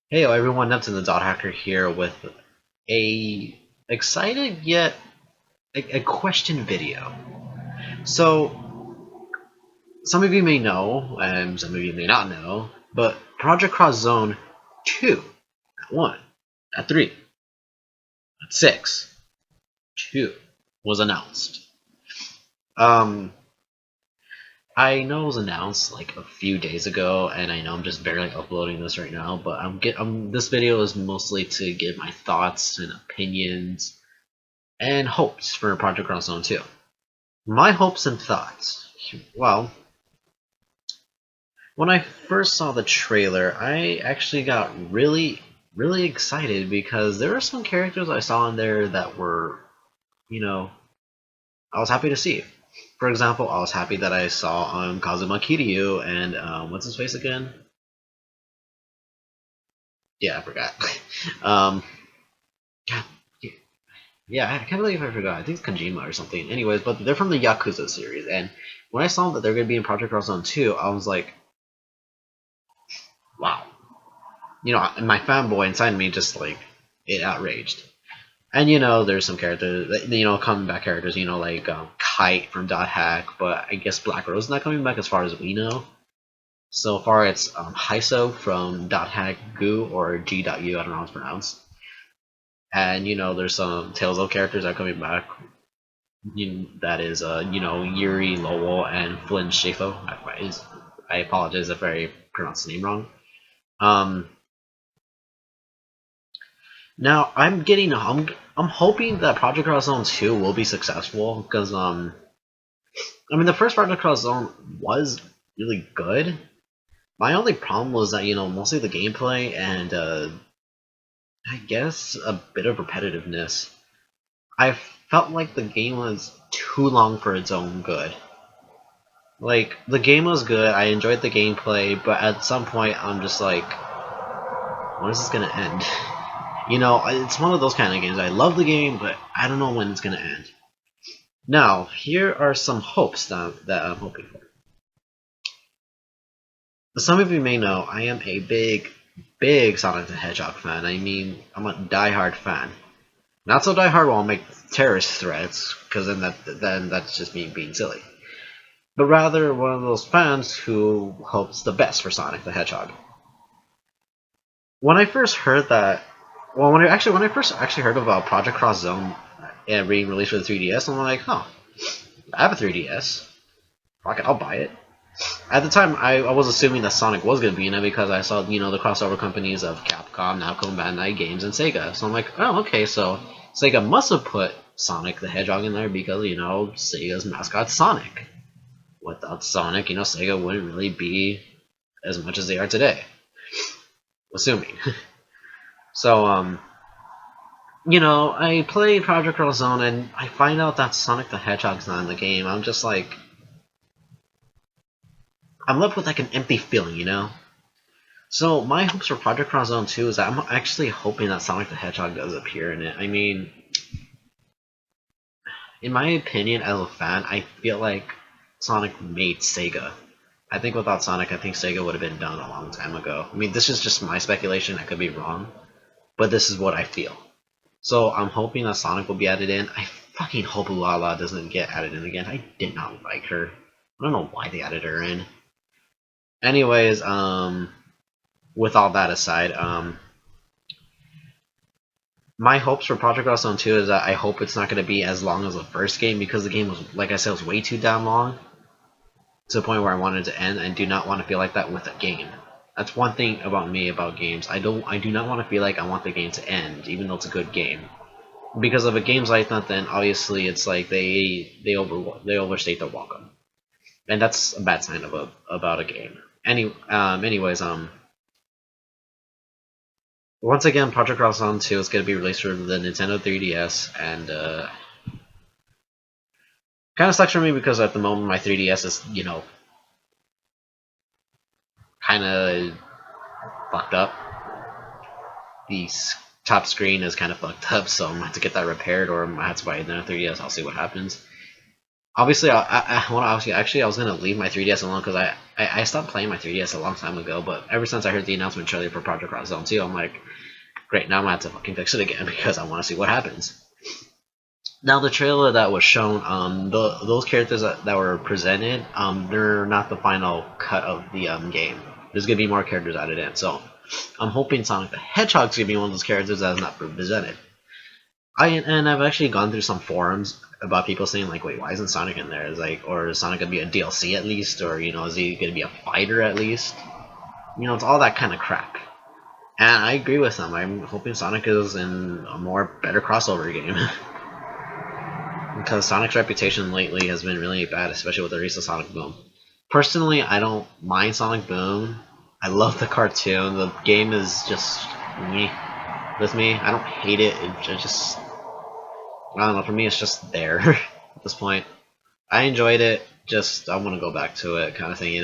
Hey everyone, Neptune the Dot Hacker here with a excited yet a question video. So some of you may know, and some of you may not know, but Project Cross Zone 2, not 1, not 3, not 6, 2 was announced. I know it was announced like a few days ago, and I know I'm just barely uploading this right now, but this video is mostly to give my thoughts and opinions and hopes for Project Cross Zone 2. My hopes and thoughts. Well, when I first saw the trailer, I actually got really excited because there were some characters I saw in there that were, I was happy to see. For example, I was happy that I saw Kazuma Kiryu and what's his face again? Yeah, I forgot. God, yeah, I can't believe I forgot. I think it's Kojima or something. Anyways, but they're from the Yakuza series, and when I saw that they're going to be in Project Cross Zone 2, I was like, wow. My fanboy inside me just like, it outraged. And there's some characters, coming back characters, like Kite from Dot Hack, but I guess Black Rose is not coming back as far as we know. So far, it's Heiso from Dot Hack Gu or G.U. I don't know how it's pronounced. And there's some Tales of characters that are coming back. That is, Yuri Lowell and Flynn Shafo. I apologize if I pronounced the name wrong. Now I'm hoping that Project Cross Zone 2 will be successful because the first Project Cross Zone was really good. My only problem was that mostly the gameplay and I guess a bit of repetitiveness. I felt like the game was too long for its own good. Like the game was good, I enjoyed the gameplay, but at some point I'm just like, when is this gonna end? It's one of those kind of games. I love the game, but I don't know when it's going to end. Now, here are some hopes that I'm hoping for. Some of you may know I am a big Sonic the Hedgehog fan. I mean, I'm a die-hard fan. Not so die-hard while I'll make terrorist threats, because then that's just me being silly. But rather one of those fans who hopes the best for Sonic the Hedgehog. When I first heard that, when I first heard about Project Cross Zone being released for the 3DS, I'm like, huh, I have a 3DS. Fuck it, I'll buy it. At the time, I was assuming that Sonic was going to be in it because I saw, the crossover companies of Capcom, Namco Bandai Games, and Sega. So I'm like, oh, okay, so Sega must have put Sonic the Hedgehog in there because, Sega's mascot's Sonic. Without Sonic, Sega wouldn't really be as much as they are today. Assuming. So, I play Project Cross Zone and I find out that Sonic the Hedgehog's not in the game. I'm just like, I'm left with like an empty feeling, So my hopes for Project Cross Zone 2 is that I'm actually hoping that Sonic the Hedgehog does appear in it. I mean, in my opinion, as a fan, I feel like Sonic made Sega. I think without Sonic, I think Sega would have been done a long time ago. I mean, this is just my speculation. I could be wrong, but this is what I feel. So I'm hoping that Sonic will be added in. I fucking hope Ulala doesn't get added in again. I did not like her. I don't know why they added her in. Anyways, with all that aside, my hopes for Project Cross Zone 2 is that I hope it's not going to be as long as the first game because the game was, like I said, was way too damn long to the point where I wanted to end, and do not want to feel like that with a game. That's one thing about me about games. I do not want to feel like I want the game to end, even though it's a good game. Because if a game's like that, then obviously it's like they overstate their welcome, and that's a bad sign about a game. Anyways, once again, Project Cross Zone 2 is going to be released for the Nintendo 3DS, and kind of sucks for me because at the moment my 3DS is, kind of fucked up. The top screen is kind of fucked up, so I'm gonna have to get that repaired, or I might have to buy another 3DS. I'll see what happens. Obviously, I was gonna leave my 3DS alone because I stopped playing my 3DS a long time ago. But ever since I heard the announcement trailer for Project Cross Zone 2, I'm like, great, now I'm gonna have to fucking fix it again because I want to see what happens. Now the trailer that was shown, those characters that were presented, they're not the final cut of the game. There's gonna be more characters added in, so I'm hoping Sonic the Hedgehog's gonna be one of those characters that is not presented. I've actually gone through some forums about people saying like, wait, why isn't Sonic in there? Is like, or is Sonic gonna be a DLC at least, or is he gonna be a fighter at least? It's all that kind of crap. And I agree with them. I'm hoping Sonic is in a better crossover game. Because Sonic's reputation lately has been really bad, especially with the recent Sonic Boom. Personally, I don't mind Sonic Boom. I love the cartoon. The game is just me. With me, I don't hate it. I don't know. For me, it's just there at this point. I enjoyed it. Just I want to go back to it, kind of thing.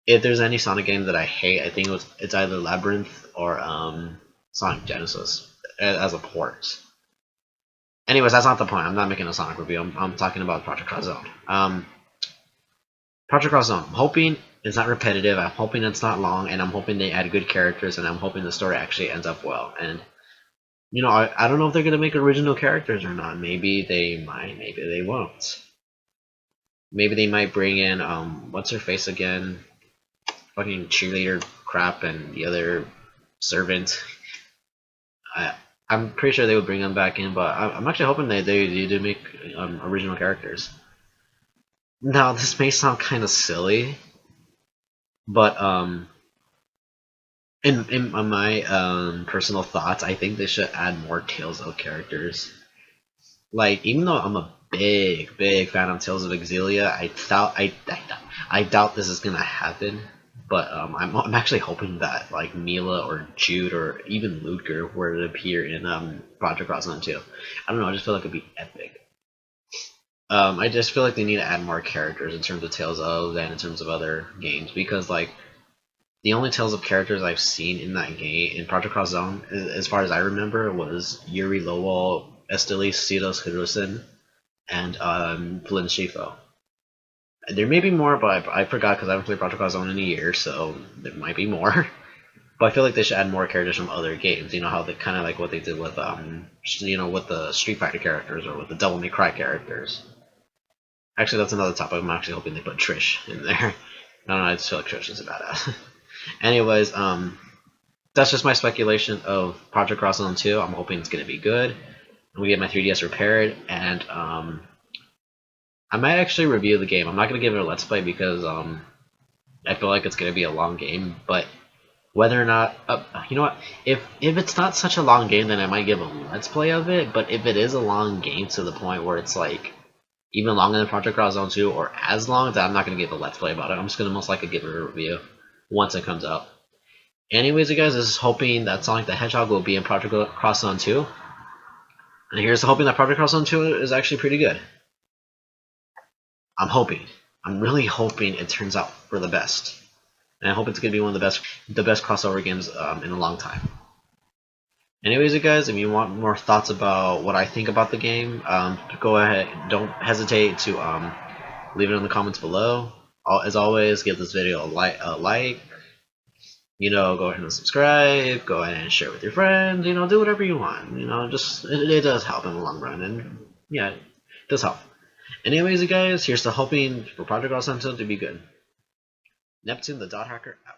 If there's any Sonic game that I hate, I think it's either Labyrinth or Sonic Genesis as a port. Anyways, that's not the point. I'm not making a Sonic review. I'm talking about Project Cross Zone. Project Cross Zone. I'm hoping it's not repetitive. I'm hoping it's not long, and I'm hoping they add good characters, and I'm hoping the story actually ends up well. And I don't know if they're gonna make original characters or not. Maybe they might. Maybe they won't. Maybe they might bring in what's her face again? Fucking cheerleader crap and the other servant. I'm pretty sure they would bring them back in, but I'm actually hoping they do make original characters. Now, this may sound kind of silly, but in my personal thoughts, I think they should add more Tales of characters. Like, even though I'm a big fan of Tales of Exilia, I doubt this is gonna happen. But I'm actually hoping that like Mila or Jude or even Ludger were to appear in Project Cross Zone 2. I don't know. I just feel like it'd be epic. I just feel like they need to add more characters in terms of Tales of and in terms of other games, because like the only Tales of characters I've seen in that game in Project Cross Zone, as far as I remember, was Yuri Lowell, Esteli Citos Hirusen, and Flynn Shifo. There may be more, but I forgot because I haven't played Project Cross Zone in a year, so there might be more. But I feel like they should add more characters from other games. How they kind of like what they did with with the Street Fighter characters or with the Devil May Cry characters. Actually, that's another topic. I'm actually hoping they put Trish in there. I don't know. I just feel like Trish is a badass. Anyways, that's just my speculation of Project Cross Zone 2. I'm hoping it's gonna be good. I'm gonna get my 3DS repaired, and I might actually review the game. I'm not gonna give it a let's play because I feel like it's gonna be a long game. But whether or not, you know what? If it's not such a long game, then I might give a let's play of it. But if it is a long game to the point where it's like even longer than Project Cross Zone 2 or as long, then I'm not gonna give a let's play about it. I'm just gonna most likely give it a review once it comes out. Anyways, you guys, this is hoping that Sonic the Hedgehog will be in Project Cross Zone 2. And here's hoping that Project Cross Zone 2 is actually pretty good. I'm hoping. I'm really hoping it turns out for the best. and I hope it's gonna be one of the best crossover games in a long time. Anyways, you guys, if you want more thoughts about what I think about the game, go ahead. Don't hesitate to leave it in the comments below. As always, give this video a like. You know, go ahead and subscribe. Go ahead and share with your friends. You know, do whatever you want. You know, just it does help in the long run, and yeah, it does help. Anyways, you guys, here's to hoping for Project Ascento to be good. Neptune the Dot Hacker out.